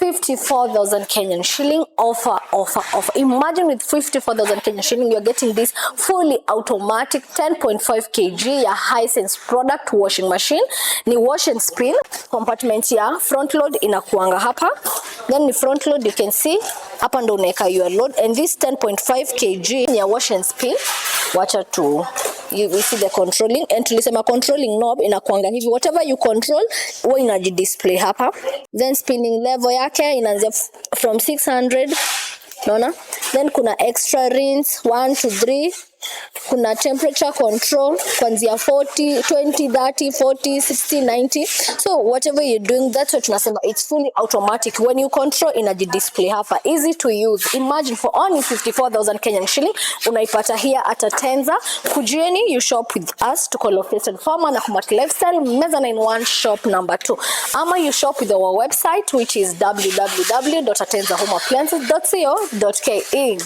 54,000 Kenyan shilling offer. Imagine with 54,000 Kenyan shilling you're getting this fully automatic 10.5 kg ya Hisense product washing machine. Ni wash and spin. Compartment ya front load inakuanga hapa. Then the front load you can see hapa ndo unaweka your load, and this 10.5 kg ya wash and spin. Wacha tu you see the controlling, and tulisema controlling knob inakuanga hivi, whatever you control huwa inaji display hapa. Then spinning level yake inaanzia from 600, naona. Then kuna extra rinse 1 to 3. Kuna temperature control kuanzia 40, 20, 30, 40, 60, 90. So whatever you're doing, that's what tunasema it's fully automatic. When you control inaji display hapa, easy to use. Imagine for only 54,000 Kenyan shilling unaipata here at Tenza. Kujieni, you shop with us to located Farmer na Kumati Lifestyle Mezzanine 1 shop number 2. Ama you shop with our website which is www.atenzahomeappliances.co.ke.